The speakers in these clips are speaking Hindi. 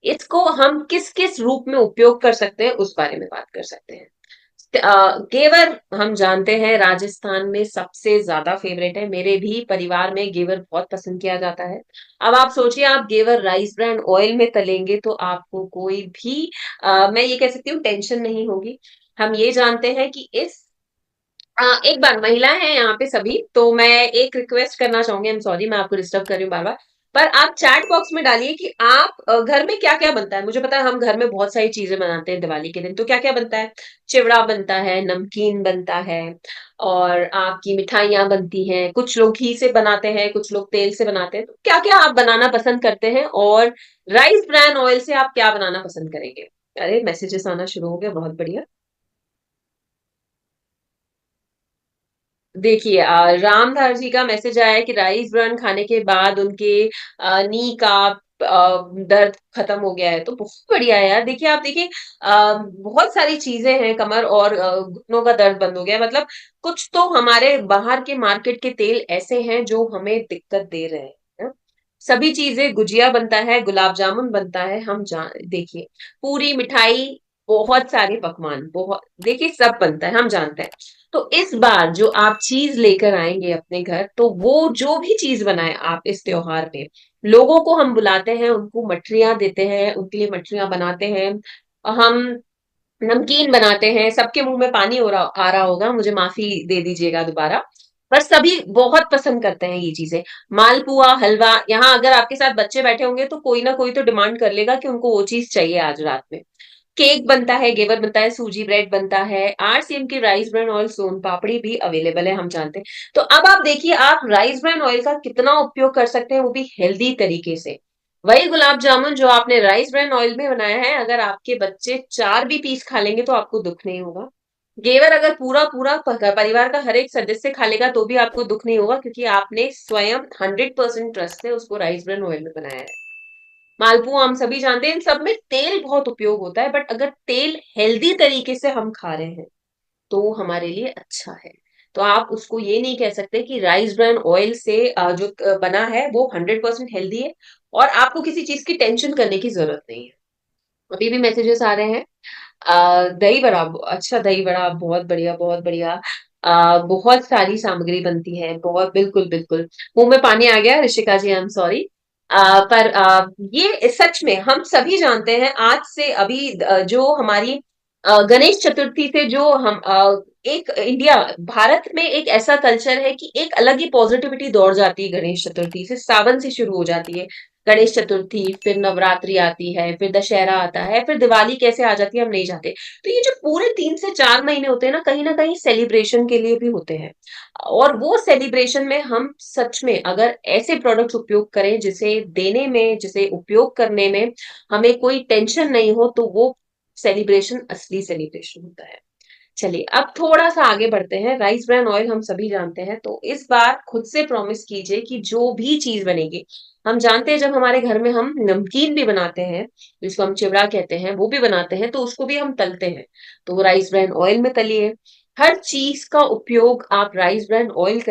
इसको हम किस किस रूप में उपयोग कर सकते हैं उस बारे में बात कर सकते हैं। घेवर हम जानते हैं राजस्थान में सबसे ज्यादा फेवरेट है, मेरे भी परिवार में घेवर बहुत पसंद किया जाता है। अब आप सोचिए, आप घेवर राइस ब्रांड ऑयल में तलेंगे तो आपको कोई भी मैं ये कह सकती हूँ टेंशन नहीं होगी। हम ये जानते हैं कि इस एक बार महिला है यहाँ पे सभी, तो मैं एक रिक्वेस्ट करना चाहूंगी, आई एम सॉरी मैं आपको डिस्टर्ब कर रही हूँ बार बार, पर आप चैट बॉक्स में डालिए कि आप घर में क्या क्या बनता है। मुझे पता है हम घर में बहुत सारी चीजें बनाते हैं दिवाली के दिन, तो क्या क्या बनता है। चिवड़ा बनता है, नमकीन बनता है, और आपकी मिठाइयाँ बनती हैं, कुछ लोग घी से बनाते हैं, कुछ लोग तेल से बनाते हैं, तो क्या क्या आप बनाना पसंद करते हैं, और राइस ब्रान ऑयल से आप क्या बनाना पसंद करेंगे। अरे मैसेजेस आना शुरू हो गया, बहुत बढ़िया। देखिए रामधार जी का मैसेज आया है कि राइस ब्रान खाने के बाद उनके नी का दर्द खत्म हो गया है, तो बहुत बढ़िया है यार। देखिए आप देखिए, बहुत सारी चीजें हैं, कमर और घुटनों का दर्द बंद हो गया है। मतलब कुछ तो हमारे बाहर के मार्केट के तेल ऐसे हैं जो हमें दिक्कत दे रहे हैं ना? सभी चीजें, गुजिया बनता है, गुलाब जामुन बनता है, हम जान देखिए, पूरी मिठाई, बहुत सारे पकवान, बहुत देखिए सब बनता है, हम जानते हैं। तो इस बार जो आप चीज लेकर आएंगे अपने घर, तो वो जो भी चीज बनाए आप इस त्योहार पे, लोगों को हम बुलाते हैं, उनको मठरियां देते हैं, उनके लिए मठरियां बनाते हैं, हम नमकीन बनाते हैं। सबके मुंह में पानी आ रहा होगा, मुझे माफी दे दीजिएगा दोबारा, पर सभी बहुत पसंद करते हैं ये चीजें। मालपुआ, हलवा, यहाँ अगर आपके साथ बच्चे बैठे होंगे तो कोई ना कोई तो डिमांड कर लेगा कि उनको वो चीज चाहिए आज रात में। केक बनता है, घेवर बनता है, सूजी ब्रेड बनता है, आरसीएम की राइस ब्रान ऑयल सोन पापड़ी भी अवेलेबल है, हम जानते हैं। तो अब आप देखिए, आप राइस ब्रान ऑयल का कितना उपयोग कर सकते हैं, वो भी हेल्दी तरीके से। वही गुलाब जामुन जो आपने राइस ब्रान ऑयल में बनाया है, अगर आपके बच्चे 4 भी पीस खा लेंगे तो आपको दुख नहीं होगा। घेवर अगर पूरा पूरा परिवार का हर एक सदस्य खा लेगा तो भी आपको दुख नहीं होगा, क्योंकि आपने स्वयं 100% ट्रस्ट से उसको राइस ब्रान ऑयल में बनाया है। मालपुआ हम सभी जानते हैं, इन सब में तेल बहुत उपयोग होता है, बट अगर तेल हेल्दी तरीके से हम खा रहे हैं तो हमारे लिए अच्छा है। तो आप उसको ये नहीं कह सकते कि राइस ब्रान ऑयल से जो बना है वो 100% हेल्दी है, और आपको किसी चीज की टेंशन करने की जरूरत नहीं है। अभी भी मैसेजेस आ रहे हैं। दही बड़ा, अच्छा दही बड़ा, बहुत बढ़िया बहुत बढ़िया। बहुत सारी सामग्री बनती है, बहुत, बिल्कुल बिल्कुल। मुंह में पानी आ गया ऋषिका जी, आई एम सॉरी। पर ये सच में हम सभी जानते हैं, आज से अभी जो हमारी गणेश चतुर्थी से जो हम एक इंडिया, भारत में एक ऐसा कल्चर है कि एक अलग ही पॉजिटिविटी दौड़ जाती है गणेश चतुर्थी से, सावन से शुरू हो जाती है गणेश चतुर्थी, फिर नवरात्रि आती है, फिर दशहरा आता है, फिर दिवाली कैसे आ जाती है हम नहीं जानते। तो ये जो पूरे 3 से 4 महीने होते हैं ना कहीं सेलिब्रेशन के लिए भी होते हैं। और वो सेलिब्रेशन में हम सच में अगर ऐसे प्रोडक्ट्स उपयोग करें जिसे देने में, जिसे उपयोग करने में हमें कोई टेंशन नहीं हो, तो वो सेलिब्रेशन असली सेलिब्रेशन होता है। चलिए अब थोड़ा सा आगे बढ़ते हैं। राइस ब्रान ऑयल हम सभी जानते हैं, तो इस बार खुद से प्रॉमिस कीजिए कि जो भी चीज बनेगी, हम जानते हैं जब हमारे घर में हम नमकीन भी बनाते हैं, जिसको हम चिवड़ा कहते हैं, वो भी बनाते हैं, तो उसको भी हम तलते हैं, तो वो राइस ब्रान ऑयल में तलिए। हर चीज का उपयोग आप राइस ब्रान ऑयल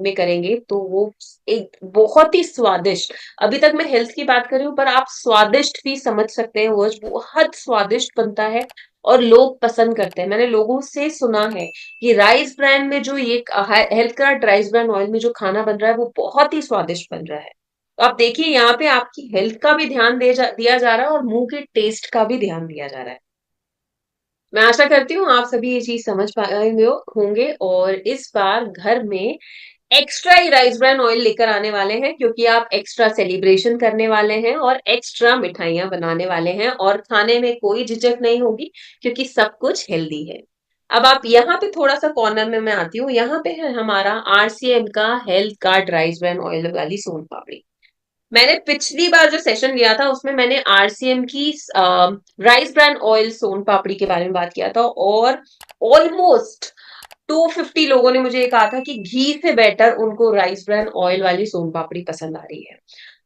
में करेंगे तो वो एक बहुत ही स्वादिष्ट, अभी तक मैं हेल्थ की बात कर रही हूँ पर आप स्वादिष्ट भी समझ सकते हैं, वो बहुत स्वादिष्ट बनता है और लोग पसंद करते हैं। मैंने लोगों से सुना है कि राइस ब्रांड में जो ये health card rice brand oil में जो खाना बन रहा है वो बहुत ही स्वादिष्ट बन रहा है। तो आप देखिए, यहाँ पे आपकी हेल्थ का भी ध्यान दिया जा रहा है और मुंह के टेस्ट का भी ध्यान दिया जा रहा है। मैं आशा करती हूँ आप सभी ये चीज समझ पाए होंगे, और इस बार घर में एक्स्ट्रा ही राइस ब्रान ऑयल लेकर आने वाले हैं, क्योंकि आप एक्स्ट्रा सेलिब्रेशन करने वाले हैं और एक्स्ट्रा मिठाइयां बनाने वाले हैं, और खाने में कोई झिझक नहीं होगी क्योंकि सब कुछ हेल्दी है। अब आप यहाँ पे थोड़ा सा कॉर्नर में मैं आती हूँ, यहाँ पे है हमारा आरसीएम का health card rice bran oil वाली सोन पापड़ी। मैंने पिछली बार जो सेशन लिया था उसमें मैंने आरसीएम की राइस ब्रान ऑयल सोन पापड़ी के बारे में बात किया था, और ऑलमोस्ट 250 लोगों ने मुझे ये कहा था कि घी से बेटर उनको राइस ब्रान ऑयल वाली सोन पापड़ी पसंद आ रही है।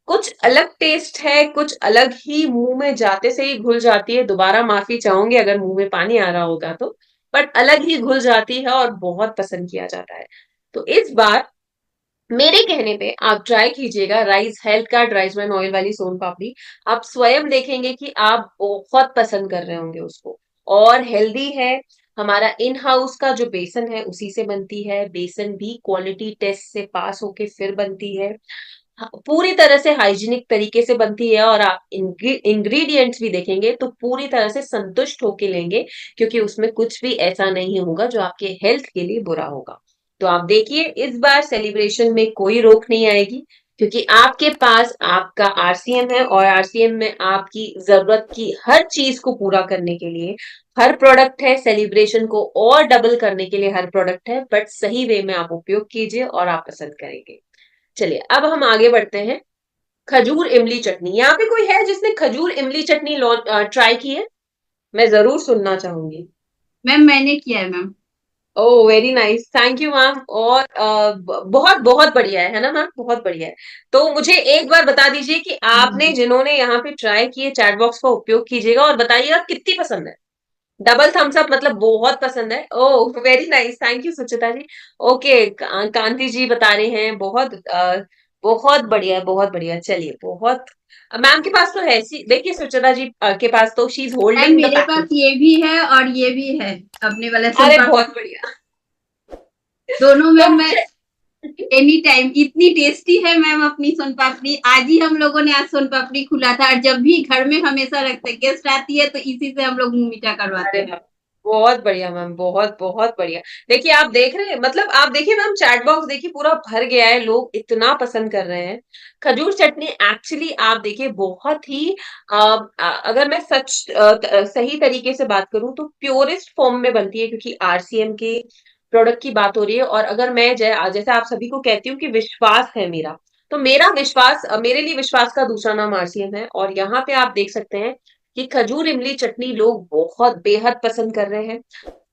कुछ अलग टेस्ट है, कुछ अलग ही, मुंह में जाते से ही घुल जाती है, दोबारा माफी चाहूंगी अगर मुंह में पानी आ रहा होगा तो, बट अलग ही घुल जाती है और बहुत पसंद किया जाता है। तो इस बार मेरे कहने पे आप ट्राई कीजिएगा rice health card rice bran oil वाली सोन पापड़ी। आप स्वयं देखेंगे कि आप बहुत पसंद कर रहे होंगे उसको, और हेल्दी है। हमारा इन हाउस का जो बेसन है उसी से बनती है, बेसन भी क्वालिटी टेस्ट से पास होके फिर बनती है। पूरी तरह से हाइजीनिक तरीके से बनती है, और आप इंग्रेडिएंट्स भी देखेंगे तो पूरी तरह से संतुष्ट होके लेंगे, क्योंकि उसमें कुछ भी ऐसा नहीं होगा जो आपके हेल्थ के लिए बुरा होगा। तो आप देखिए, इस बार सेलिब्रेशन में कोई रोक नहीं आएगी, क्योंकि आपके पास आपका आरसीएम है, और आरसीएम में आपकी जरूरत की हर चीज को पूरा करने के लिए हर प्रोडक्ट है। सेलिब्रेशन को और डबल करने के लिए हर प्रोडक्ट है, बट सही वे में आप उपयोग कीजिए और आप पसंद करेंगे। चलिए अब हम आगे बढ़ते हैं। खजूर इमली चटनी, यहाँ पे कोई है जिसने खजूर इमली चटनी ट्राई की है? मैं जरूर सुनना चाहूंगी। मैम मैंने किया है ma'am. Oh very nice, thank you ma'am. और बहुत बहुत बढ़िया है ना मैम, बहुत बढ़िया है। तो मुझे एक बार बता दीजिए कि आपने हम्म। जिन्होंने यहाँ पे ट्राई किए, चैट बॉक्स का उपयोग कीजिएगा और बताइएगा कितनी पसंद है। डबल थम्स अप मतलब बहुत पसंद है। Oh very nice, thank you Suchita ji. Okay, Kanti ji बता रहे हैं बहुत बहुत बढ़िया, बहुत बढ़िया। चलिए बहुत, मैम के पास तो है देखिए सुचिता जी के पास तो she is ma'am holding the मेरे पास पैकेट। ये भी है और ये भी है, अपने वाला सोन अरे पापड़ी। बहुत बढ़िया। दोनों तो मैम मैं मुझे एनी टाइम, इतनी टेस्टी है मैम अपनी सोन पापड़ी। आज ही हम लोगों ने आज सोन पापड़ी खुला था, और जब भी घर में हमेशा रखते गेस्ट आती है तो इसी से हम लोग मुंह मीठा करवाते अरे हैं। वाह, बहुत बढ़िया मैम, बहुत बहुत बढ़िया। देखिए आप देख रहे हैं, मतलब आप देखिए मैम, चैट बॉक्स देखिए पूरा भर गया है, लोग इतना पसंद कर रहे हैं। खजूर चटनी एक्चुअली आप देखिए बहुत ही अगर मैं सही तरीके से बात करूं तो प्योरेस्ट फॉर्म में बनती है, क्योंकि आरसीएम के प्रोडक्ट की बात हो रही है। और अगर मैं जैसे आप सभी को कहती हूँ कि विश्वास है मेरा, तो मेरा विश्वास, मेरे लिए विश्वास का दूसरा नाम आरसीएम है। और यहाँ पे आप देख सकते हैं कि खजूर इमली चटनी लोग बहुत बेहद पसंद कर रहे हैं।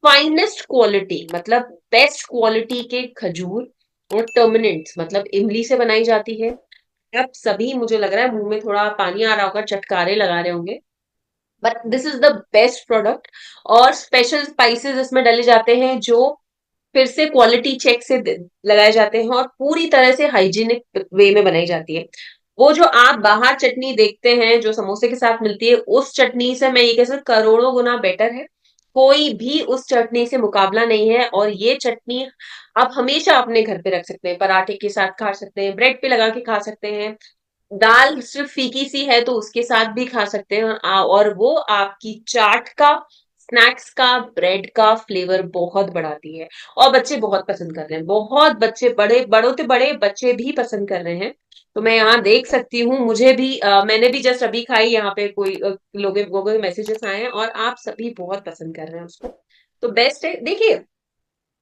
फाइनेस्ट क्वालिटी मतलब बेस्ट क्वालिटी के खजूर और टर्मिनेंट्स मतलब इमली से बनाई जाती है। अब सभी, मुझे लग रहा है मुंह में थोड़ा पानी आ रहा होगा, चटकारे लगा रहे होंगे, but this is the best product. और स्पेशल स्पाइसेस इसमें डाले जाते हैं जो फिर से क्वालिटी चेक से लगाए जाते हैं, और पूरी तरह से हाइजीनिक वे में बनाई जाती है। वो जो आप बाहर चटनी देखते हैं जो समोसे के साथ मिलती है, उस चटनी से मैं ये कह सकती हूँ करोड़ों गुना बेटर है। कोई भी उस चटनी से मुकाबला नहीं है। और ये चटनी आप हमेशा अपने घर पे रख सकते हैं, पराठे के साथ खा सकते हैं, ब्रेड पे लगा के खा सकते हैं, दाल सिर्फ फीकी सी है तो उसके साथ भी खा सकते हैं। और वो आपकी चाट का, स्नैक्स का, ब्रेड का फ्लेवर बहुत बढ़ाती है। और बच्चे बहुत पसंद कर रहे हैं, बहुत बच्चे, बड़े बड़ों से बड़े बच्चे भी पसंद कर रहे हैं। तो मैं यहाँ देख सकती हूँ, मुझे भी मैंने भी जस्ट अभी खाई, यहाँ पे कोई लोगों के मैसेजेस आए हैं, और आप सभी बहुत पसंद कर रहे हैं उसको। तो बेस्ट है। देखिए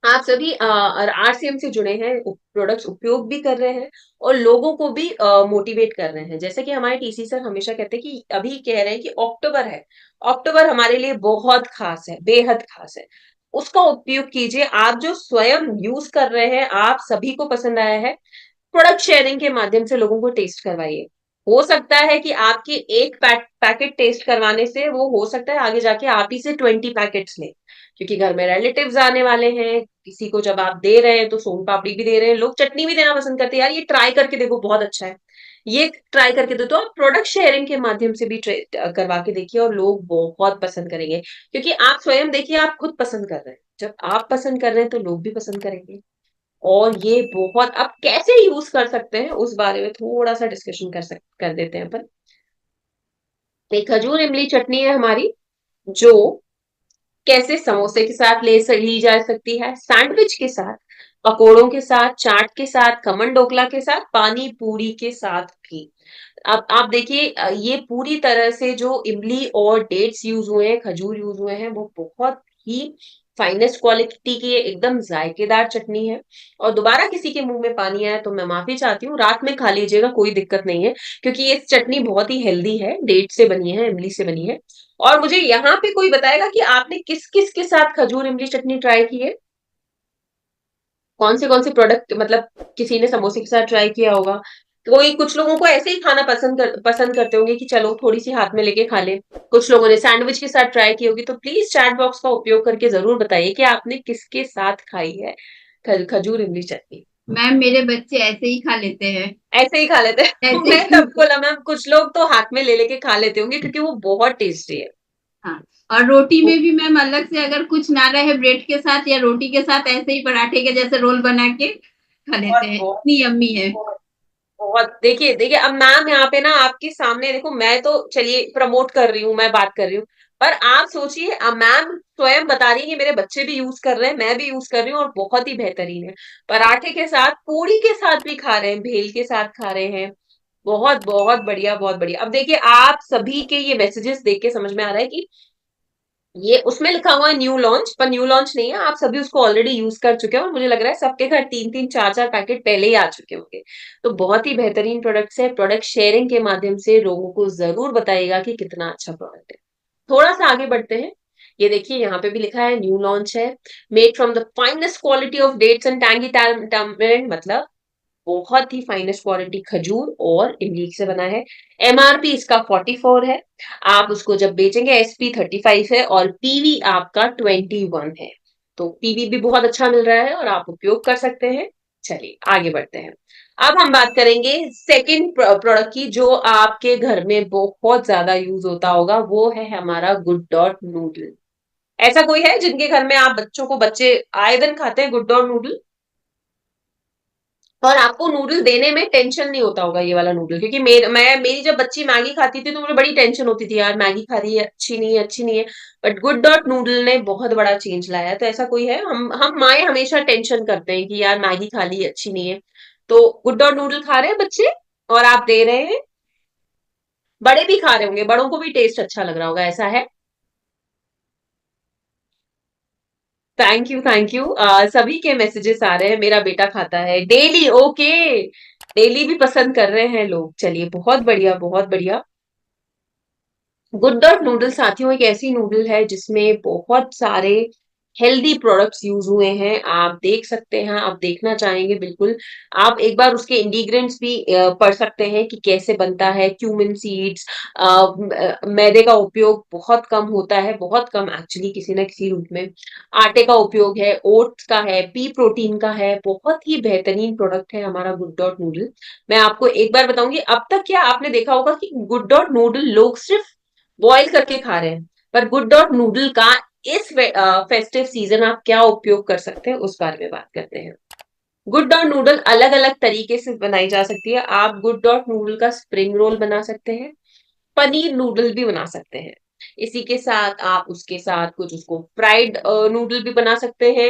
आप सभी आरसीएम से जुड़े हैं, प्रोडक्ट्स उपयोग भी कर रहे हैं, और लोगों को भी मोटिवेट कर रहे हैं। जैसे कि हमारे टीसी सर हमेशा कहते हैं कि अभी कह रहे हैं कि अक्टूबर है, अक्टूबर हमारे लिए बहुत खास है, बेहद खास है। उसका उपयोग कीजिए। आप जो स्वयं यूज कर रहे हैं, आप सभी को पसंद आया है, प्रोडक्ट शेयरिंग के माध्यम से लोगों को टेस्ट करवाइए। हो सकता है कि आपके एक पैकेट टेस्ट करवाने से वो हो सकता है आगे जाके आप ही से 20 पैकेट्स लें, क्योंकि घर में रिलेटिव्स आने वाले हैं। किसी को जब आप दे रहे हैं तो सोन पापड़ी भी दे रहे हैं, लोग चटनी भी देना पसंद करते हैं, यार ये ट्राई करके देखो बहुत अच्छा है, ये ट्राई करके दो। तो आप प्रोडक्ट शेयरिंग के माध्यम से भी करवा के देखिए, और लोग बहुत पसंद करेंगे, क्योंकि आप स्वयं देखिए आप खुद पसंद कर रहे हैं। जब आप पसंद कर रहे हैं तो लोग भी पसंद करेंगे। और ये बहुत, आप कैसे यूज कर सकते हैं उस बारे में थोड़ा सा डिस्कशन कर देते हैं अपन। एक खजूर इमली चटनी है हमारी, जो कैसे समोसे के साथ ली जा सकती है, सैंडविच के साथ, पकोड़ों के साथ, चाट के साथ, खमन डोकला के साथ, पानी पूरी के साथ भी। अब आप देखिए ये पूरी तरह से जो इमली और डेट्स यूज हुए हैं, खजूर यूज हुए हैं, वो बहुत ही फाइनेस्ट क्वालिटी की एकदम जायकेदार चटनी है। और दोबारा किसी के मुंह में पानी आया तो मैं माफी चाहती हूँ, रात में खा लीजिएगा, कोई दिक्कत नहीं है, क्योंकि ये चटनी बहुत ही हेल्दी है, डेट से बनी है, इमली से बनी है। और मुझे यहाँ पे कोई बताएगा कि आपने किस किस के साथ खजूर इमली चटनी ट्राई की है? कौन से प्रोडक्ट, मतलब किसी ने समोसे के साथ ट्राई किया होगा, कोई, कुछ लोगों को ऐसे ही खाना पसंद करते होंगे कि चलो थोड़ी सी हाथ में लेके खा ले। कुछ लोगों ने सैंडविच के साथ ट्राई की होगी। तो प्लीज चैट बॉक्स का उपयोग करके जरूर बताइए कि आपने किसके साथ खाई है खजूर इमली चटनी। मैम मेरे बच्चे ऐसे ही खा लेते हैं। ऐसे ही खा लेते हैं। ऐसे मैं ही। तब बोला मैम कुछ लोग तो हाथ में ले लेके खा लेते होंगे क्योंकि वो बहुत टेस्टी है। हाँ, और रोटी में भी मैम अलग से अगर कुछ ना रहे ब्रेड के साथ या रोटी के साथ, ऐसे ही पराठे के जैसे रोल बना के खा लेते बहुत हैं, बहुत इतनी यम्मी है। बहुत बहुत देखिए देखिए अब मैम यहाँ पे ना आपके सामने देखो, मैं तो चलिए प्रमोट कर रही हूँ, मैं बात कर रही हूँ, पर आप सोचिए अब मैम स्वयं बता रही है कि मेरे बच्चे भी यूज कर रहे हैं, मैं भी यूज कर रही हूँ और बहुत ही बेहतरीन है। पराठे के साथ, पूरी के साथ भी खा रहे हैं, भेल के साथ खा रहे हैं। बहुत बहुत बढ़िया, बहुत बढ़िया। अब देखिए आप सभी के ये मैसेजेस देख के समझ में आ रहा है कि ये उसमें लिखा हुआ है न्यू लॉन्च, पर न्यू लॉन्च नहीं है, आप सभी उसको ऑलरेडी यूज कर चुके हैं और मुझे लग रहा है सबके घर 3-3 4-4 पैकेट पहले ही आ चुके होंगे। तो बहुत ही बेहतरीन प्रोडक्ट्स है। प्रोडक्ट शेयरिंग के माध्यम से लोगों को जरूर बताइएगा कि कितना अच्छा प्रोडक्ट है। थोड़ा सा आगे बढ़ते हैं। ये देखिए यहाँ पे भी लिखा है न्यू लॉन्च है, made from the finest quality of dates and tangy tamarind, मतलब बहुत ही फाइनेस्ट क्वालिटी खजूर और इमली से बना है। एमआरपी इसका 44 है। आप उसको जब बेचेंगे एसपी 35 है और पीवी आपका 21 है। तो पीवी भी बहुत अच्छा मिल रहा है और आप उपयोग कर सकते हैं। चलिए आगे बढ़ते हैं। अब हम बात करेंगे सेकंड प्रोडक्ट की जो आपके घर में बहुत ज्यादा यूज होता होगा, वो है हमारा गुड डॉट नूडल। ऐसा कोई है जिनके घर में आप बच्चों को, बच्चे आए दिन खाते हैं गुड डॉट नूडल, और आपको नूडल देने में टेंशन नहीं होता होगा ये वाला नूडल, क्योंकि मेरी जब बच्ची मैगी खाती थी तो मुझे बड़ी टेंशन होती थी, यार मैगी खा रही है, अच्छी नहीं है, अच्छी नहीं है। बट गुड डॉट नूडल ने बहुत बड़ा चेंज लाया है। तो ऐसा कोई है, हम माए हमेशा टेंशन करते हैं कि यार मैगी खा ली अच्छी नहीं है। तो गुड डॉट नूडल खा रहे हैं बच्चे और आप दे रहे हैं, बड़े भी खा रहे होंगे, बड़ों को भी टेस्ट अच्छा लग रहा होगा, ऐसा है? Thank you thank you. सभी के मैसेजेस आ रहे हैं, मेरा बेटा खाता है डेली, ओके, डेली भी पसंद कर रहे हैं लोग। चलिए बहुत बढ़िया, बहुत बढ़िया। गुड डॉट नूडल साथियों एक ऐसी नूडल है जिसमें बहुत सारे हेल्दी प्रोडक्ट्स यूज हुए हैं। आप देख सकते हैं, आप देखना चाहेंगे बिल्कुल। आप एक बार उसके इंग्रेडिएंट्स भी पढ़ सकते हैं कि कैसे बनता है। क्यूमिन सीड्स, मैदे का उपयोग बहुत कम होता है, बहुत कम एक्चुअली, किसी ना किसी रूप में। आटे का उपयोग है, ओट्स का है, पी प्रोटीन का है। बहुत ही बेहतरीन प्रोडक्ट है हमारा गुड डॉट नूडल। मैं आपको एक बार बताऊंगी, अब तक क्या आपने देखा होगा कि गुड डॉट नूडल लोग सिर्फ बॉईल करके खा रहे हैं, पर गुड डॉट नूडल का इस फेस्टिव सीजन आप क्या उपयोग कर सकते हैं उस बारे में बात करते हैं। गुड डॉट नूडल अलग अलग तरीके से बनाई जा सकती है। आप गुड डॉट नूडल का स्प्रिंग रोल बना सकते हैं, पनीर नूडल भी बना सकते हैं। इसी के साथ आप उसके साथ कुछ उसको फ्राइड नूडल भी बना सकते हैं,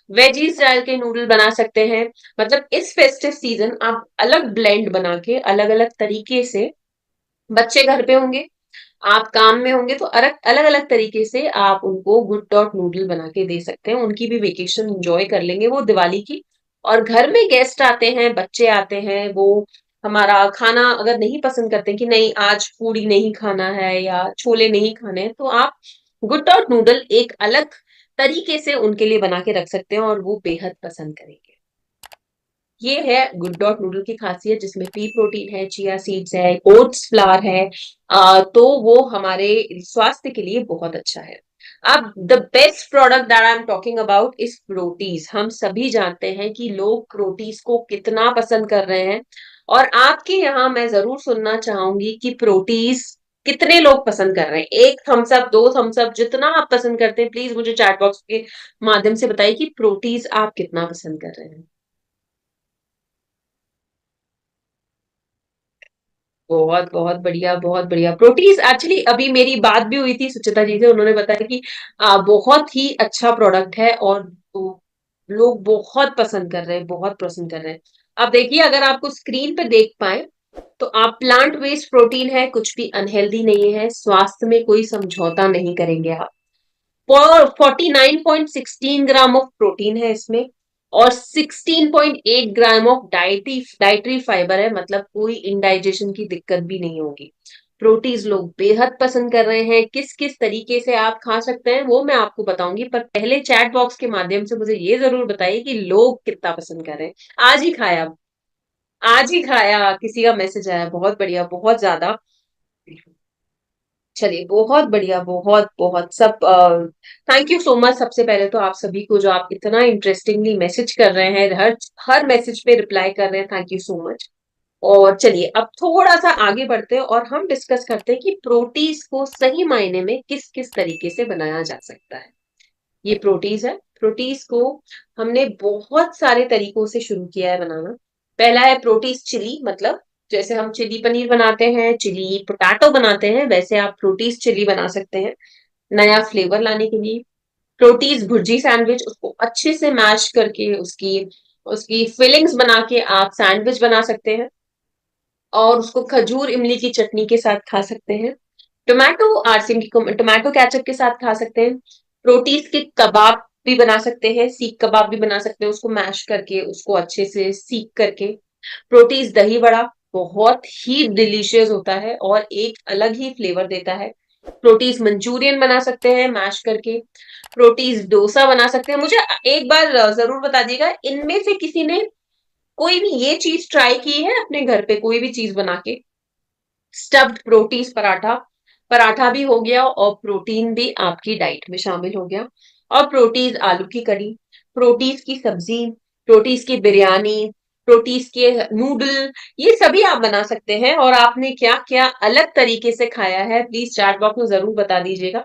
वेजीज डाल के नूडल बना सकते हैं। मतलब इस फेस्टिव सीजन आप अलग ब्लेंड बना के अलग अलग तरीके से, बच्चे घर पे होंगे, आप काम में होंगे, तो अलग अलग अलग तरीके से आप उनको गुड डॉट नूडल बना के दे सकते हैं। उनकी भी वेकेशन एंजॉय कर लेंगे वो दिवाली की। और घर में गेस्ट आते हैं, बच्चे आते हैं, वो हमारा खाना अगर नहीं पसंद करते कि नहीं आज पूड़ी नहीं खाना है या छोले नहीं खाने हैं, तो आप गुड डॉट नूडल एक अलग तरीके से उनके लिए बना के रख सकते हैं और वो बेहद पसंद करेंगे। ये है गुड डॉट नूडल की खासियत, जिसमें पी प्रोटीन है, चिया सीड्स है, ओट्स फ्लावर है। तो वो हमारे स्वास्थ्य के लिए बहुत अच्छा है। अब the best product that I am talking about is proteases. हम सभी जानते हैं कि लोग प्रोटीज को कितना पसंद कर रहे हैं, और आपके यहाँ मैं जरूर सुनना चाहूंगी कि प्रोटीज कितने लोग पसंद कर रहे हैं। एक थम्स अप, दो थम्स अप, जितना आप पसंद करते हैं, प्लीज मुझे चैट बॉक्स के माध्यम से बताइए कि प्रोटीज आप कितना पसंद कर रहे हैं। बहुत बहुत बढ़िया, बहुत बढ़िया। प्रोटीज एक्चुअली अभी मेरी बात भी हुई थी सुचिता जी से, उन्होंने बताया कि बहुत ही अच्छा प्रोडक्ट है और लोग बहुत पसंद कर रहे हैं, बहुत पसंद कर रहे हैं। अब देखिए अगर आपको स्क्रीन पे देख पाए तो आप, प्लांट बेस्ड प्रोटीन है, कुछ भी अनहेल्दी नहीं है, स्वास्थ्य में कोई समझौता नहीं करेंगे आप। 49.16 ग्राम ऑफ प्रोटीन है इसमें और 16.8 ग्राम ऑफ डाइटरी फाइबर है, मतलब कोई इंडाइजेशन की दिक्कत भी नहीं होगी। प्रोटीज लोग बेहद पसंद कर रहे हैं। किस किस तरीके से आप खा सकते हैं वो मैं आपको बताऊंगी, पर पहले चैट बॉक्स के माध्यम से मुझे ये जरूर बताइए कि लोग कितना पसंद कर रहे हैं। आज ही खाया, आज ही खाया, किसी का मैसेज आया, बहुत बढ़िया, बहुत ज्यादा। चलिए बहुत बढ़िया, बहुत बहुत सब थैंक यू सो मच सबसे पहले तो आप सभी को जो आप इतना इंटरेस्टिंगली मैसेज कर रहे हैं, हर हर मैसेज पे रिप्लाई कर रहे हैं, थैंक यू सो मच। और चलिए अब थोड़ा सा आगे बढ़ते हैं और हम डिस्कस करते हैं कि प्रोटीज को सही मायने में किस किस तरीके से बनाया जा सकता है। ये प्रोटीज है, प्रोटीज को हमने बहुत सारे तरीकों से शुरू किया है बनाना। पहला है प्रोटीज चिली, मतलब जैसे हम चिली पनीर बनाते हैं, चिली पोटैटो बनाते हैं, वैसे आप प्रोटीज चिली बना सकते हैं नया फ्लेवर लाने के लिए। प्रोटीज भुर्जी सैंडविच, उसको अच्छे से मैश करके उसकी उसकी फिलिंग्स बना के आप सैंडविच बना सकते हैं और उसको खजूर इमली की चटनी के साथ खा सकते हैं। टोमेटो आरसीम की टोमेटो केचप के साथ खा सकते हैं। प्रोटीज के कबाब भी बना सकते हैं, सीख कबाब भी बना सकते हैं, उसको मैश करके उसको अच्छे से सीख करके। प्रोटीज दही बड़ा बहुत ही डिलीशियस होता है और एक अलग ही फ्लेवर देता है। प्रोटीज मंचूरियन बना सकते हैं मैश करके। प्रोटीज डोसा बना सकते हैं। मुझे एक बार जरूर बता दीजिएगा, इनमें से किसी ने कोई भी ये चीज ट्राई की है अपने घर पे, कोई भी चीज बना के? स्टफ्ड प्रोटीज पराठा, पराठा भी हो गया और प्रोटीन भी आपकी डाइट में शामिल हो गया। और प्रोटीज आलू की कड़ी, प्रोटीज की सब्जी, प्रोटीज की बिरयानी, प्रोटीज के नूडल, ये सभी आप बना सकते हैं। और आपने क्या क्या अलग तरीके से खाया है प्लीज चैट बॉक्स में जरूर बता दीजिएगा।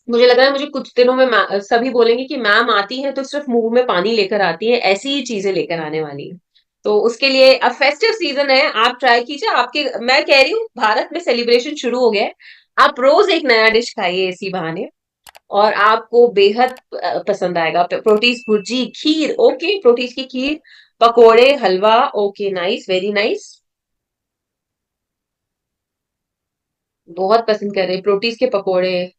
मुझे लग रहा है मुझे कुछ दिनों में सभी बोलेंगे कि मैम आती है तो सिर्फ मुंह में पानी लेकर आती है, ऐसी ही चीजें लेकर आने वाली है। तो उसके लिए अब फेस्टिव सीजन है, आप ट्राई कीजिए। आपके, मैं कह रही हूँ भारत में सेलिब्रेशन शुरू हो गया है, आप रोज एक नया डिश खाइए इसी बहाने और आपको बेहद पसंद आएगा। प्रोटीज भुर्जी, खीर, ओके प्रोटीज की खीर, पकोड़े, हलवा, ओके नाइस, वेरी नाइस, बहुत पसंद कर रहे हैं प्रोटीज के पकोड़े,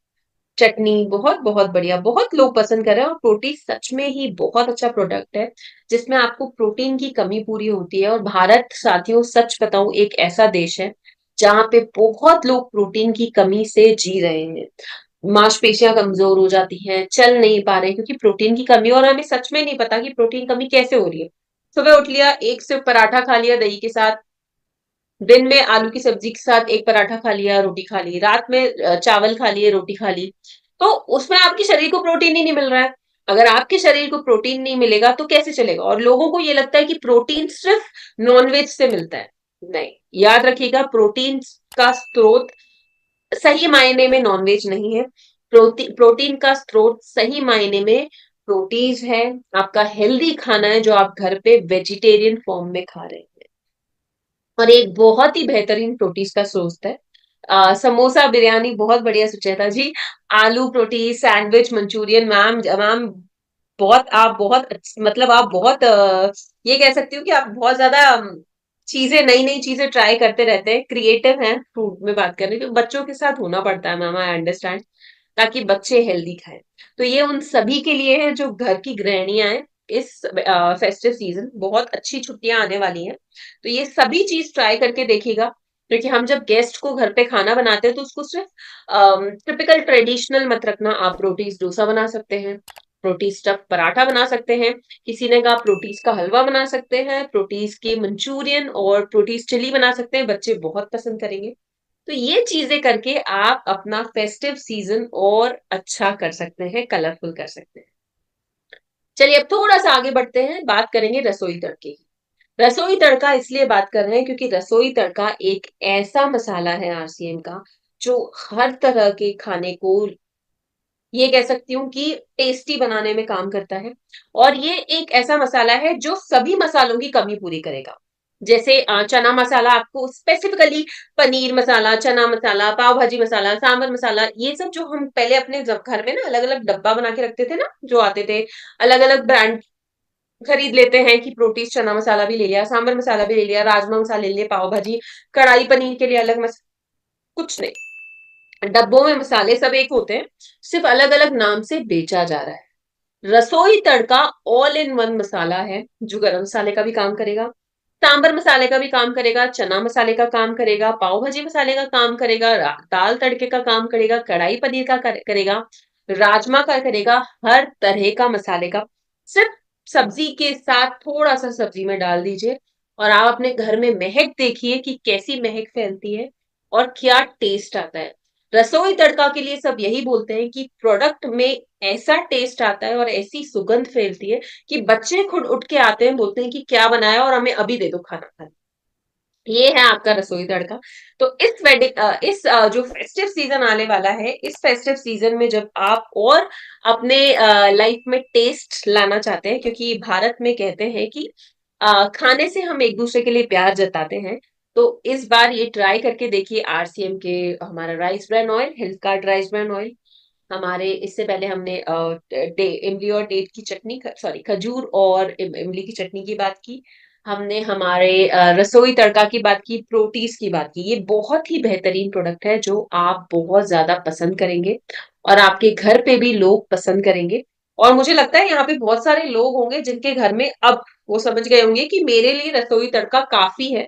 चटनी, बहुत बहुत बढ़िया, बहुत लोग पसंद कर रहे हैं। और प्रोटीन सच में ही बहुत अच्छा प्रोडक्ट है जिसमें आपको प्रोटीन की कमी पूरी होती है। और भारत साथियों सच बताऊं एक ऐसा देश है जहां पे बहुत लोग प्रोटीन की कमी से जी रहे हैं, मांसपेशियां कमजोर हो जाती हैं, चल नहीं पा रहे क्योंकि प्रोटीन की कमी। और हमें सच में नहीं पता कि प्रोटीन कमी कैसे हो रही है। सुबह उठ लिया, एक सिर्फ पराठा खा लिया दही के साथ, दिन में आलू की सब्जी के साथ एक पराठा खा लिया, रोटी खा ली, रात में चावल खा लिए, रोटी खा ली, तो उसमें आपके शरीर को प्रोटीन ही नहीं मिल रहा है। अगर आपके शरीर को प्रोटीन नहीं मिलेगा तो कैसे चलेगा? और लोगों को ये लगता है कि प्रोटीन सिर्फ नॉनवेज से मिलता है। नहीं, याद रखिएगा, प्रोटीन का स्रोत सही मायने में नॉनवेज नहीं है। प्रोटीन का स्रोत सही मायने में प्रोटीज है, आपका हेल्दी खाना है जो आप घर पे वेजिटेरियन फॉर्म में खा रहे हैं। और एक बहुत ही बेहतरीन प्रोटीज का सोर्स है समोसा, बिरयानी, बहुत बढ़िया सुचेता जी। आलू proteases sandwich, Manchurian, ma'am ma'am बहुत, आप बहुत मतलब आप बहुत ये कह सकती हूँ कि आप बहुत ज्यादा चीजें, नई नई चीजें ट्राई करते रहते हैं, क्रिएटिव हैं फूड में बात करने के। बच्चों के साथ होना पड़ता है मैम, आई अंडरस्टैंड, ताकि बच्चे हेल्दी खाएं। तो ये उन सभी के लिए है जो घर की गृहिणियां हैं। इस फेस्टिव सीजन बहुत अच्छी छुट्टियां आने वाली हैं, तो ये सभी चीज ट्राई करके देखिएगा। क्योंकि हम जब गेस्ट को घर पे खाना बनाते हैं तो उसको सिर्फ टिपिकल ट्रेडिशनल मत रखना। आप रोटीज डोसा बना सकते हैं, प्रोटीज स्टफ पराठा बना सकते हैं, किसी ने कहा प्रोटीज का हलवा बना सकते हैं, प्रोटीज के मंचूरियन और प्रोटीज चिली बना सकते हैं, बच्चे बहुत पसंद करेंगे। तो ये चीजें करके आप अपना फेस्टिव सीजन और अच्छा कर सकते हैं, कलरफुल कर सकते हैं। चलिए अब थोड़ा सा आगे बढ़ते हैं, बात करेंगे रसोई तड़के की। रसोई तड़का इसलिए बात कर रहे हैं क्योंकि रसोई तड़का एक ऐसा मसाला है आरसीएम का जो हर तरह के खाने को, ये कह सकती हूँ कि टेस्टी बनाने में काम करता है। और ये एक ऐसा मसाला है जो सभी मसालों की कमी पूरी करेगा। जैसे चना मसाला आपको स्पेसिफिकली, पनीर मसाला, चना मसाला, पाव भाजी मसाला, सांबर मसाला, ये सब जो हम पहले अपने घर में ना अलग अलग डब्बा बना के रखते थे ना, जो आते थे, अलग अलग ब्रांड खरीद लेते हैं कि प्रोटीज चना मसाला भी ले लिया, सांबर मसाला भी ले लिया, राजमा मसाला ले लिया, पाव भाजी, कढ़ाई पनीर के लिए अलग कुछ नहीं, डब्बों में मसाले सब एक होते हैं, सिर्फ अलग अलग नाम से बेचा जा रहा है। रसोई तड़का ऑल इन वन मसाला है जो गरम मसाले का भी काम करेगा, सांबर मसाले का भी काम करेगा, चना मसाले का काम करेगा, पाव भाजी मसाले का काम करेगा, दाल तड़के का काम करेगा, कढ़ाई पनीर का करेगा, राजमा का करेगा, हर तरह का मसाले का। सिर्फ सब्जी के साथ थोड़ा सा सब्जी में डाल दीजिए और आप अपने घर में महक देखिए कि कैसी महक फैलती है। और क्या टेस्ट आता है। रसोई तड़का के लिए सब यही बोलते हैं कि प्रोडक्ट में ऐसा टेस्ट आता है और ऐसी सुगंध फैलती है कि बच्चे खुद उठ के आते हैं, बोलते हैं कि क्या बनाया और हमें अभी दे दो खाना खाने। ये है आपका रसोई तड़का। तो इस जो फेस्टिव सीजन आने वाला है, इस फेस्टिव सीजन में जब आप और अपने लाइफ में टेस्ट लाना चाहते हैं, क्योंकि भारत में कहते हैं कि खाने से हम एक दूसरे के लिए प्यार जताते हैं, तो इस बार ये ट्राई करके देखिए आरसीएम के हमारा राइस ब्रान ऑयल, हिल कार्ट राइस ब्रान ऑयल। हमारे इससे पहले हमने इमली और डेट की चटनी, सॉरी खजूर और इमली की चटनी की बात की। हमने हमारे रसोई तड़का की बात की, प्रोटीज की बात की। ये बहुत ही बेहतरीन प्रोडक्ट है जो आप बहुत ज्यादा पसंद करेंगे और आपके घर पे भी लोग पसंद करेंगे। और मुझे लगता है यहाँ पे बहुत सारे लोग होंगे जिनके घर में अब वो समझ गए होंगे कि मेरे लिए रसोई तड़का काफी है,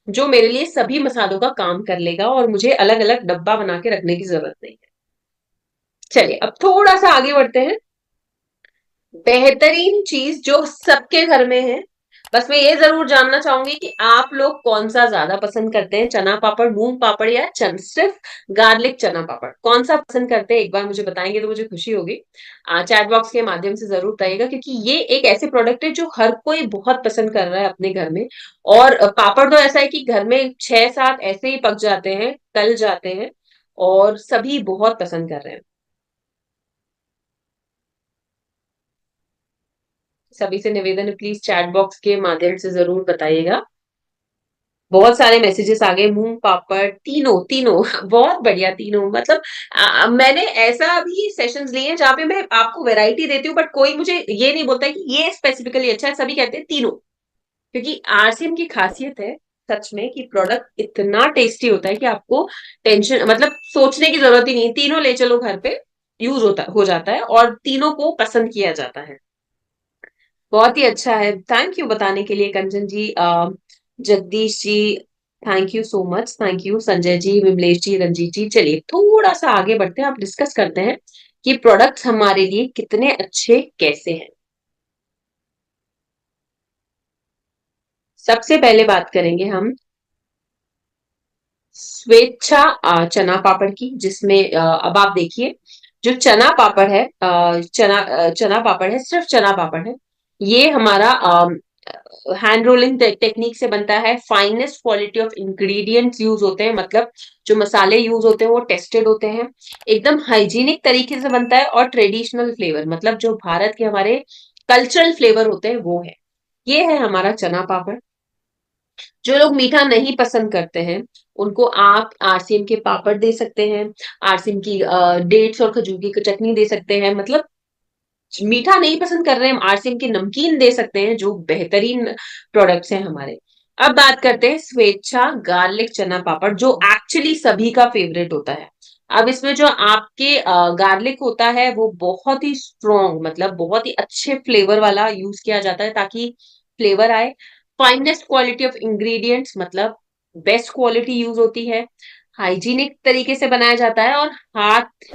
जो मेरे लिए सभी मसालों का काम कर लेगा और मुझे अलग अलग डब्बा बना के रखने की जरूरत नहीं है। चलिए अब थोड़ा सा आगे बढ़ते हैं। बेहतरीन चीज जो सबके घर में है, बस मैं ये जरूर जानना चाहूंगी कि आप लोग कौन सा ज्यादा पसंद करते हैं, चना पापड़, मूंग पापड़, या सिर्फ गार्लिक चना पापड़, कौन सा पसंद करते हैं? एक बार मुझे बताएंगे तो मुझे खुशी होगी। चैट बॉक्स के माध्यम से जरूर बताइएगा, क्योंकि ये एक ऐसे प्रोडक्ट है जो हर कोई बहुत पसंद कर रहा है अपने घर में। और पापड़ तो ऐसा है कि घर में 6-7 ऐसे ही पक जाते हैं, तल जाते हैं, और सभी बहुत पसंद कर रहे हैं। सभी से निवेदन है, प्लीज चैट बॉक्स के माध्यम से जरूर बताइएगा। बहुत सारे मैसेजेस आ गए, मूंग पापड़ तीनों तीनों बहुत बढ़िया तीनों, मतलब मैंने ऐसा भी सेशंस लिए हैं जहाँ पे मैं आपको वैरायटी देती हूँ, बट कोई मुझे ये नहीं बोलता है कि ये स्पेसिफिकली अच्छा है, सभी कहते हैं तीनों। क्योंकि आरसीएम की खासियत है सच में कि प्रोडक्ट इतना टेस्टी होता है कि आपको टेंशन, मतलब सोचने की जरूरत ही नहीं, तीनों ले चलो घर पे, यूज होता हो जाता है और तीनों को पसंद किया जाता है। बहुत ही अच्छा है, थैंक यू बताने के लिए Kanchan ji. Jagdish ji, thank you so much, thank you Sanjay ji, Vimlesh ji, Ranjit ji. चलिए थोड़ा सा आगे बढ़ते हैं, आप डिस्कस करते हैं कि प्रोडक्ट्स हमारे लिए कितने अच्छे कैसे हैं। सबसे पहले बात करेंगे हम स्वेच्छा चना पापड़ की, जिसमें अब आप देखिए, जो चना पापड़ है, चना पापड़ है, सिर्फ चना पापड़ है। ये हमारा हैंड रोलिंग टेक्निक से बनता है, finest quality of ingredients use होते हैं, मतलब जो मसाले यूज होते हैं वो टेस्टेड होते हैं, एकदम हाइजीनिक तरीके से बनता है, और ट्रेडिशनल फ्लेवर, मतलब जो भारत के हमारे कल्चरल फ्लेवर होते हैं वो है। ये है हमारा चना पापड़। जो लोग मीठा नहीं पसंद करते हैं उनको आप आरसीएम के पापड़ दे सकते हैं, आरसीएम की डेट्स और खजूर की चटनी दे सकते हैं, मतलब मीठा नहीं पसंद कर रहे हैं आरसीएम के नमकीन दे सकते हैं, जो बेहतरीन प्रोडक्ट्स हैं हमारे। अब बात करते हैं स्वेच्छा गार्लिक चना पापड़, जो एक्चुअली सभी का फेवरेट होता है। अब इसमें जो आपके गार्लिक होता है वो बहुत ही स्ट्रॉन्ग, मतलब बहुत ही अच्छे फ्लेवर वाला यूज किया जाता है ताकि फ्लेवर आए। फाइनेस्ट क्वालिटी ऑफ इंग्रेडिएंट्स, मतलब बेस्ट क्वालिटी यूज होती है, हाइजीनिक तरीके से बनाया जाता है, और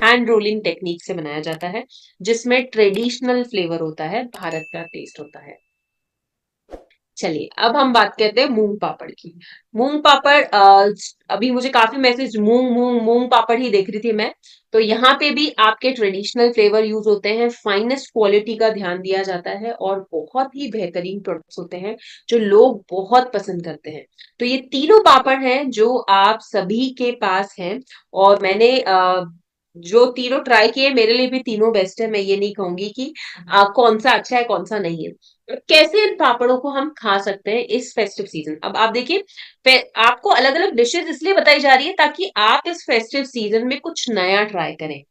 हैंड रोलिंग टेक्निक से बनाया जाता है, जिसमें ट्रेडिशनल फ्लेवर होता है, भारत का टेस्ट होता है। चलिए अब हम बात करते हैं मूंग पापड़ की। मूंग पापड़, अभी मुझे काफी मैसेज मूंग मूंग मूंग पापड़ ही देख रही थी मैं। तो यहाँ पे भी आपके ट्रेडिशनल फ्लेवर यूज होते हैं, फाइनेस्ट क्वालिटी का ध्यान दिया जाता है, और बहुत ही बेहतरीन प्रोडक्ट्स होते हैं जो लोग बहुत पसंद करते हैं। तो ये तीनों पापड़ हैं जो आप सभी के पास हैं, और मैंने जो तीनों ट्राई किए, मेरे लिए भी तीनों बेस्ट है। मैं ये नहीं कहूंगी कि कौन सा अच्छा है कौन सा नहीं है। कैसे इन पापड़ों को हम खा सकते हैं इस फेस्टिव सीजन? अब आप देखिए, आपको अलग अलग डिशेस इसलिए बताई जा रही है ताकि आप इस फेस्टिव सीजन में कुछ नया ट्राई करें।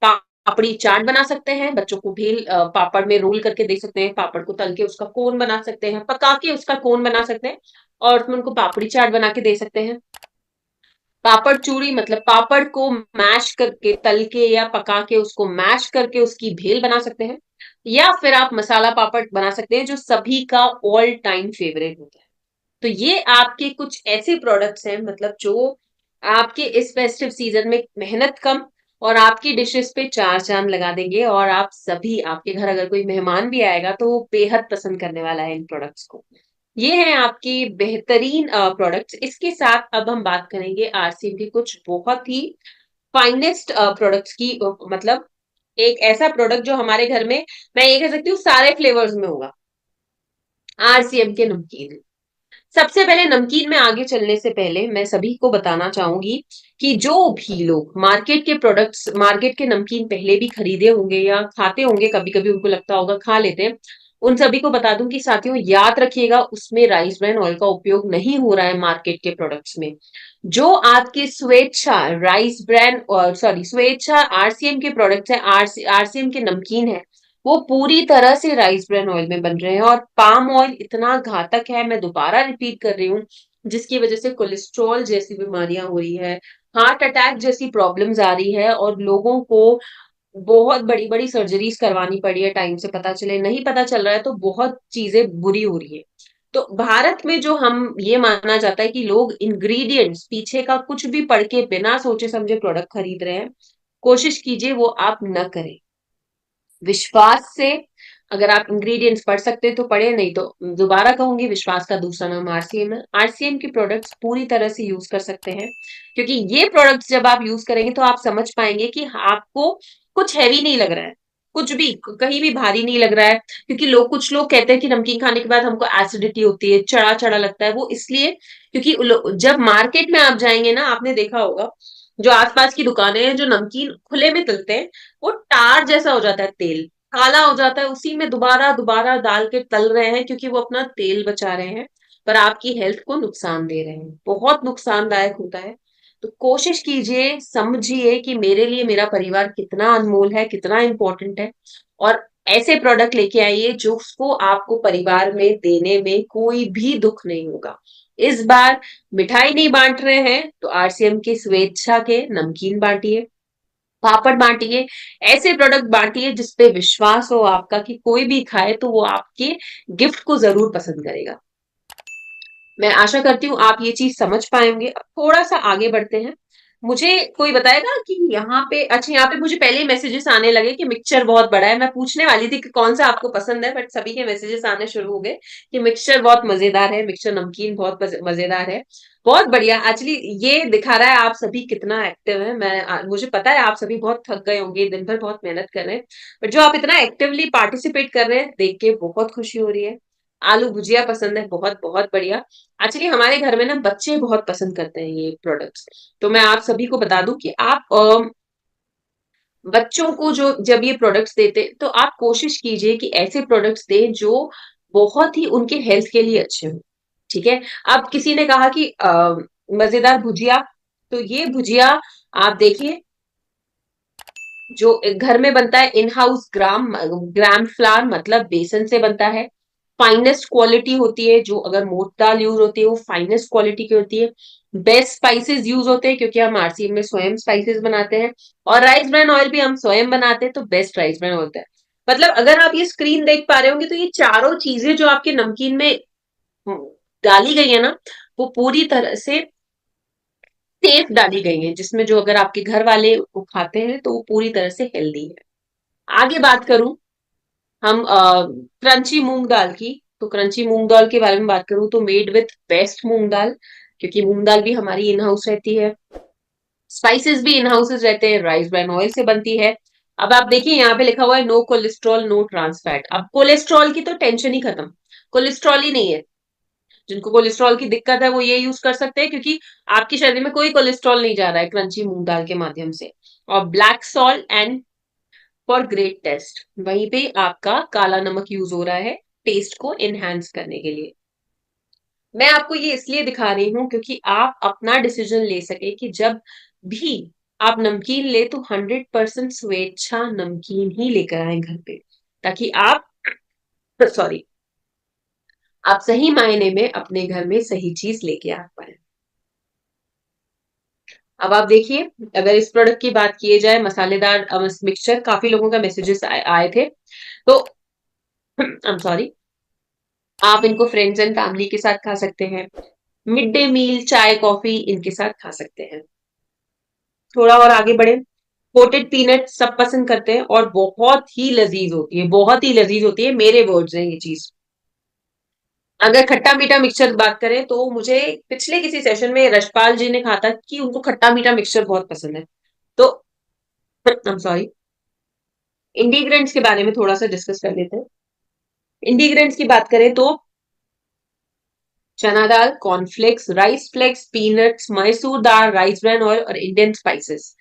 पापड़ी चाट बना सकते हैं, बच्चों को भेल पापड़ में रोल करके दे सकते हैं, पापड़ को तल के उसका कोन बना सकते हैं, पका के उसका कोन बना सकते हैं, और उसमें उनको पापड़ी चाट बना के दे सकते हैं। पापड़ चूरी, मतलब पापड़ को मैश करके, तल के या पका के उसको मैश करके उसकी भेल बना सकते हैं, या फिर आप मसाला पापड़ बना सकते हैं जो सभी का ऑल टाइम फेवरेट होता है। तो ये आपके कुछ ऐसे प्रोडक्ट्स हैं, मतलब जो आपके इस फेस्टिव सीजन में मेहनत कम और आपकी डिशेस पे चार चांद लगा देंगे, और आप सभी, आपके घर अगर कोई मेहमान भी आएगा तो वो बेहद पसंद करने वाला है इन प्रोडक्ट्स को। ये हैं आपकी बेहतरीन प्रोडक्ट्स। इसके साथ अब हम बात करेंगे आरसीएम के कुछ बहुत ही फाइनेस्ट प्रोडक्ट्स की। मतलब एक ऐसा प्रोडक्ट जो हमारे घर में, मैं ये कह सकती हूँ, सारे फ्लेवर्स में होगा, आरसीएम के नमकीन। सबसे पहले नमकीन में आगे चलने से पहले मैं सभी को बताना चाहूंगी कि जो भी लोग मार्केट के प्रोडक्ट्स, मार्केट के नमकीन पहले भी खरीदे होंगे या खाते होंगे, कभी कभी उनको लगता होगा खा लेते हैं, उन सभी को बता दूं कि साथियों याद रखिएगा, उसमें राइस ब्रान ऑयल का उपयोग नहीं हो रहा है मार्केट के प्रोडक्ट्स में। जो आपके स्वेच्छा राइस ब्रांड और सॉरी स्वेच्छा आरसीएम के प्रोडक्ट्स है, आरसीएम के नमकीन है, वो पूरी तरह से राइस ब्रान ऑयल में बन रहे हैं। और पाम ऑयल इतना घातक है, मैं दोबारा रिपीट कर रही हूँ, जिसकी वजह से कोलेस्ट्रॉल जैसी बीमारियां हो रही है, हार्ट अटैक जैसी प्रॉब्लम्स आ रही है, और लोगों को बहुत बड़ी बड़ी सर्जरीज करवानी पड़ी है, टाइम से पता चले, नहीं पता चल रहा है तो बहुत चीजें बुरी हो रही है। तो भारत में जो हम ये माना जाता है कि लोग इंग्रेडिएंट्स पीछे का कुछ भी पढ़ के बिना सोचे समझे प्रोडक्ट खरीद रहे हैं, कोशिश कीजिए वो आप न करें। विश्वास से, अगर आप इंग्रेडिएंट्स पढ़ सकते हैं तो पढ़े, नहीं तो दोबारा कहूंगी, विश्वास का दूसरा नाम आरसीएम है। आरसीएम के प्रोडक्ट्स पूरी तरह से यूज कर सकते हैं, क्योंकि ये प्रोडक्ट्स जब आप यूज करेंगे तो आप समझ पाएंगे कि आपको कुछ हैवी नहीं लग रहा है, कुछ भी कहीं भी भारी नहीं लग रहा है। क्योंकि कुछ लोग कहते हैं कि नमकीन खाने के बाद हमको एसिडिटी होती है, चढ़ा चढ़ा लगता है, वो इसलिए क्योंकि जब मार्केट में आप जाएंगे ना, आपने देखा होगा जो आसपास की दुकानें हैं जो नमकीन खुले में तलते हैं, वो टार जैसा हो जाता है, तेल काला हो जाता है, उसी में दोबारा दोबारा डाल के तल रहे हैं क्योंकि वो अपना तेल बचा रहे हैं, पर आपकी हेल्थ को नुकसान दे रहे हैं, बहुत नुकसानदायक होता है। तो कोशिश कीजिए, समझिए कि मेरे लिए मेरा परिवार कितना अनमोल है, कितना इंपॉर्टेंट है, और ऐसे प्रोडक्ट लेके आइए जो उसको आपको परिवार में देने में कोई भी दुख नहीं होगा। इस बार मिठाई नहीं बांट रहे हैं तो आरसीएम की स्वेच्छा के नमकीन बांटिए, पापड़ बांटिए, ऐसे प्रोडक्ट बांटिए जिसपे विश्वास हो आपका कि कोई भी खाए तो वो आपके गिफ्ट को जरूर पसंद करेगा। मैं आशा करती हूँ आप ये चीज समझ पाएंगे। अब थोड़ा सा आगे बढ़ते हैं। मुझे कोई बताएगा कि यहाँ पे, अच्छा यहाँ पे मुझे पहले ही मैसेजेस आने लगे कि मिक्सचर बहुत बड़ा है। मैं पूछने वाली थी कि कौन सा आपको पसंद है, बट सभी के मैसेजेस आने शुरू हो गए कि मिक्सचर बहुत मजेदार है, मिक्सचर नमकीन बहुत मजेदार है। बहुत बढ़िया। एक्चुअली ये दिखा रहा है आप सभी कितना एक्टिव है। मुझे पता है आप सभी बहुत थक गए होंगे, दिन भर बहुत मेहनत कर रहे हैं, बट जो आप इतना एक्टिवली पार्टिसिपेट कर रहे हैं देख के बहुत खुशी हो रही है। आलू भुजिया पसंद है, बहुत बहुत बढ़िया। एक्चुअली हमारे घर में ना बच्चे बहुत पसंद करते हैं ये प्रोडक्ट्स। तो मैं आप सभी को बता दूं कि आप बच्चों को जो जब ये प्रोडक्ट्स देते तो आप कोशिश कीजिए कि ऐसे प्रोडक्ट्स दें जो बहुत ही उनके हेल्थ के लिए अच्छे हों। ठीक है। अब किसी ने कहा कि मजेदार भुजिया, तो ये भुजिया आप देखिए जो घर में बनता है, in house gram gram flower मतलब बेसन से बनता है, फाइनेस्ट क्वालिटी होती है। जो अगर मोट दाल यूज होती है वो फाइनेस्ट क्वालिटी की होती है। बेस्ट स्पाइसेस यूज होते हैं क्योंकि हम आरसीएम में स्वयं स्पाइसेस बनाते हैं, और राइस ब्रान ऑयल भी हम स्वयं बनाते हैं, तो बेस्ट राइस ब्रान होता है। मतलब अगर आप ये स्क्रीन देख पा रहे होंगे तो ये चारों चीजें जो आपके नमकीन में डाली गई है ना, वो पूरी तरह से सेफ डाली गई है, जिसमें जो अगर आपके घर वाले वो खाते हैं तो वो पूरी तरह से हेल्दी है। आगे बात करूं हम क्रंची मूंग दाल की, तो क्रंची मूंग दाल के बारे में बात करूं तो मेड विथ बेस्ट मूंग दाल, क्योंकि मूंग दाल भी हमारी इन हाउस रहती है, स्पाइसेस भी इन हाउसेस रहते हैं, राइस ब्रान ऑयल से बनती है। अब आप देखिए यहाँ पे लिखा हुआ है no cholesterol no trans fat. अब कोलेस्ट्रॉल की तो टेंशन ही खत्म, कोलेस्ट्रॉल ही नहीं है। जिनको कोलेस्ट्रॉल की दिक्कत है वो ये यूज कर सकते हैं, क्योंकि आपके शरीर में कोई कोलेस्ट्रॉल नहीं जा रहा है क्रंची मूंग दाल के माध्यम से। और black salt and for great test, वहीं पे आपका काला नमक यूज हो रहा है टेस्ट को एनहांस करने के लिए। मैं आपको ये इसलिए दिखा रही हूं क्योंकि आप अपना डिसीजन ले सके कि जब भी आप नमकीन ले तो 100% स्वेच्छा नमकीन ही लेकर आए घर पे, ताकि आप सॉरी आप सही मायने में अपने घर में सही चीज लेके आ पाए। अब आप देखिए, अगर इस प्रोडक्ट की बात किए जाए, मसालेदार मिक्सचर, काफी लोगों का मैसेजेस आए थे, तो आई एम सॉरी, आप इनको फ्रेंड्स एंड फैमिली के साथ खा सकते हैं, मिड डे मील चाय कॉफी इनके साथ खा सकते हैं। थोड़ा और आगे बढ़े, कोटेड पीनट सब पसंद करते हैं और बहुत ही लजीज होती है, बहुत ही लजीज होती है, मेरे वर्ड्स हैं ये चीज। अगर खट्टा-मीठा मिक्सचर बात करें तो मुझे पिछले किसी सेशन में रशपाल जी ने कहा था कि उनको खट्टा-मीठा मिक्सचर बहुत पसंद है। तो आई एम सॉरी, इंग्रीडिएंट्स के बारे में थोड़ा-सा डिस्कस कर लेते हैं। इंग्रीडिएंट्स की बात करें तो चना दाल, cornflakes, rice flakes, peanuts, Mysore दाल, राइस ब्रान ऑयल और इंडियन स्पाइसेस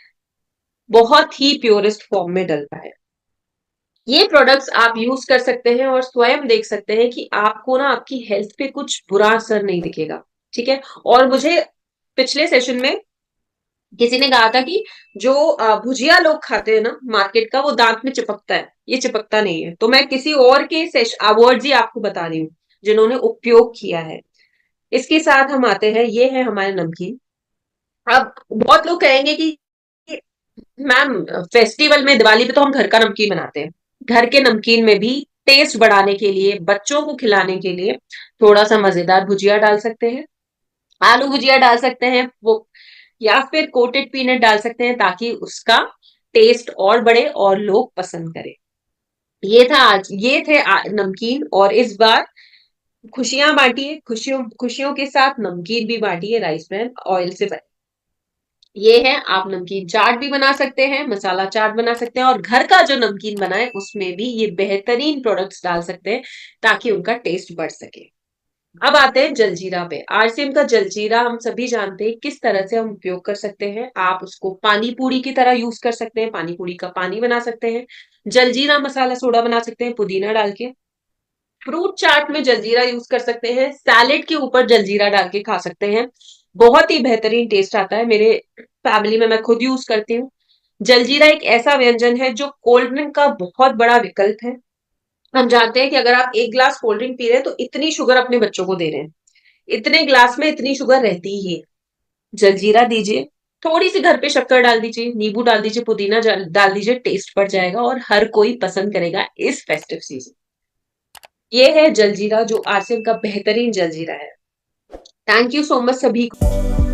बहुत ही प्योरेस्ट फॉर्म में डलता है। ये प्रोडक्ट्स आप यूज कर सकते हैं और स्वयं देख सकते हैं कि आपको ना आपकी हेल्थ पे कुछ बुरा असर नहीं दिखेगा। ठीक है। और मुझे पिछले सेशन में किसी ने कहा था कि जो भुजिया लोग खाते हैं ना मार्केट का, वो दांत में चिपकता है, ये चिपकता नहीं है। तो मैं किसी और के वर्ड्स ही आपको बता रही हूँ जिन्होंने उपयोग किया है। इसके साथ हम आते हैं, ये है हमारे नमकीन। अब बहुत लोग कहेंगे कि मैम फेस्टिवल में, दिवाली पे तो हम घर का नमकीन बनाते हैं। घर के नमकीन में भी टेस्ट बढ़ाने के लिए, बच्चों को खिलाने के लिए थोड़ा सा मजेदार भुजिया डाल सकते हैं। आलू भुजिया डाल सकते हैं वो, या फिर कोटेड पीनट डाल सकते हैं ताकि उसका टेस्ट और बढ़े और लोग पसंद करें। ये थे नमकीन। और इस बार खुशियां बांटिए, खुशियों खुशियों के साथ नमकीन भी बांटिए राइस ब्रान ऑयल से बने। ये है, आप नमकीन चाट भी बना सकते हैं, मसाला चाट बना सकते हैं, और घर का जो नमकीन बनाए उसमें भी ये बेहतरीन प्रोडक्ट्स डाल सकते हैं ताकि उनका टेस्ट बढ़ सके। अब आते हैं जलजीरा पे। आरसीएम का जलजीरा हम सभी जानते हैं किस तरह से हम उपयोग कर सकते हैं। आप उसको पानी पूरी की तरह यूज कर सकते हैं, पानी पूरी का पानी बना सकते हैं, जलजीरा मसाला सोडा बना सकते हैं पुदीना डाल के, फ्रूट चाट में जलजीरा यूज कर सकते हैं, सैलेड के ऊपर जलजीरा डाल के खा सकते हैं। बहुत ही बेहतरीन टेस्ट आता है। मेरे फैमिली में मैं खुद यूज करती हूँ। जलजीरा एक ऐसा व्यंजन है जो कोल्ड ड्रिंक का बहुत बड़ा विकल्प है। हम जानते हैं कि अगर आप एक ग्लास कोल्ड ड्रिंक पी रहे हैं तो इतनी शुगर अपने बच्चों को दे रहे हैं, इतने ग्लास में इतनी शुगर रहती ही है। जलजीरा दीजिए, थोड़ी सी घर पे शक्कर डाल दीजिए, नींबू डाल दीजिए, पुदीना डाल दीजिए, टेस्ट बढ़ जाएगा और हर कोई पसंद करेगा इस फेस्टिव सीजन। ये है जलजीरा जो आसिम का बेहतरीन जलजीरा है। थैंक यू सो मच सभी को।